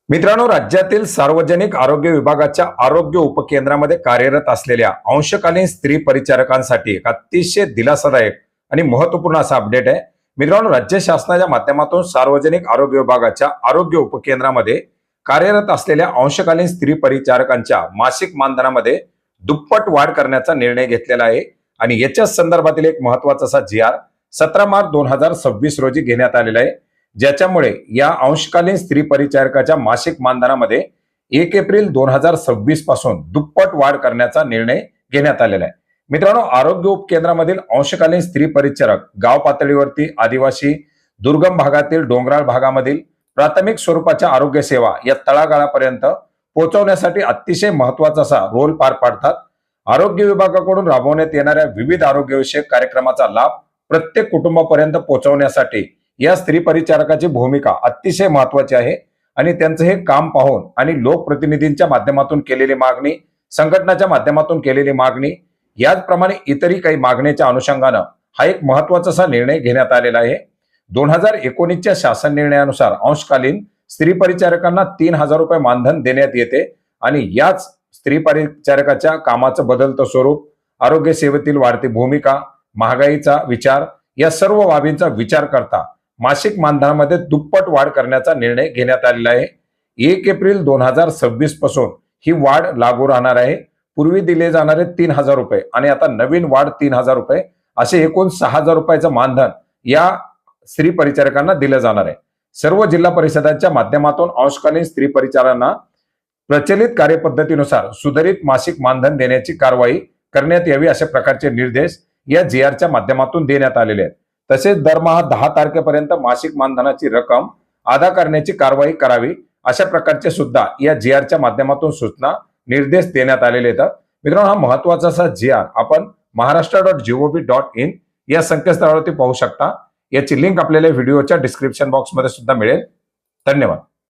मित्रांनो, राज्यातील सार्वजनिक आरोग्य विभागाच्या आरोग्य उपकेंद्रामध्ये कार्यरत असलेल्या अंशकालीन स्त्री परिचारकांसाठी एक अतिशय दिलासादायक आणि महत्त्वपूर्ण असा अपडेट आहे. मित्रांनो, राज्य शासनाच्या माध्यमातून सार्वजनिक आरोग्य विभागाच्या आरोग्य उपकेंद्रामध्ये कार्यरत असलेल्या अंशकालीन स्त्री परिचारकांच्या मासिक मानधनामध्ये दुप्पट वाढ करण्याचा निर्णय घेतलेला आहे. आणि याच्या संदर्भातील एक महत्त्वाचा असा जी.आर. 17 मार्च 2026 रोजी घेण्यात आलेला आहे, ज्याच्यामुळे या अंशकालीन स्त्री परिचारकाच्या मासिक मानधनामध्ये 1 एप्रिल 2026 पासून दुप्पट वाढ करण्याचा निर्णय घेण्यात आलेला आहे. मित्रांनो, आरोग्य उपकेंद्रामधील अंशकालीन स्त्री परिचारक गाव पातळीवरती, आदिवासी, दुर्गम भागातील, डोंगराळ भागामधील प्राथमिक स्वरूपाच्या आरोग्य सेवा या तळागाळापर्यंत पोहोचवण्यासाठी अतिशय महत्त्वाचा असा रोल पार पाडतात. आरोग्य विभागाकडून राबवण्यात येणाऱ्या विविध आरोग्यविषयक कार्यक्रमाचा लाभ प्रत्येक कुटुंबापर्यंत पोहोचवण्यासाठी या स्त्री परिचारकाची भूमिका अतिशय महत्त्वाची आहे. आणि त्यांचं हे काम पाहून आणि लोकप्रतिनिधींच्या माध्यमातून केलेली मागणी, संघटनाच्या माध्यमातून केलेली मागणी, याचप्रमाणे इतरही काही मागणीच्या अनुषंगानं हा एक महत्त्वाचा असा निर्णय घेण्यात आलेला आहे. 2019च्या शासन निर्णयानुसार अंशकालीन स्त्री परिचारकांना 3,000 रुपये मानधन देण्यात येते. आणि याच स्त्री परिचारकाच्या कामाचं बदलतं स्वरूप, आरोग्य सेवेतील वाढती भूमिका, महागाईचा विचार, या सर्व बाबींचा विचार करता मासिक मानधनामध्ये दुप्पट वाढ करण्याचा निर्णय घेण्यात आलेला आहे. 1 एप्रिल 2026 पासून ही वाढ लागू राहणार आहे. पूर्वी दिले जाणारे 3,000 रुपये आणि आता नवीन वाढ 3,000 रुपये असे एकूण 6,000 रुपयाचं मानधन या स्त्री परिचारकांना दिलं जाणार आहे. सर्व जिल्हा परिषदांच्या माध्यमातून अंशकालीन स्त्री परिचारांना प्रचलित कार्यपद्धतीनुसार सुधारित मासिक मानधन देण्याची कारवाई करण्यात यावी अशा प्रकारचे निर्देश या जी.आरच्या माध्यमातून देण्यात आलेले आहेत. तसेच दरमहा 10 तारखेपर्यंत मासिक मानधनाची रक्कम अदा करण्याची कारवाई करावी अशा प्रकारचे सुद्धा या जी.आरच्या माध्यमातून सूचना, निर्देश देण्यात आलेले आहेत. मित्रांनो, हा महत्त्वाचा असा जी.आर आपण maharashtra.gov.in या संकेतस्थळावरती पाहू शकता. याची लिंक आपल्याला व्हिडिओच्या डिस्क्रिप्शन बॉक्समध्ये सुद्धा मिळेल. धन्यवाद.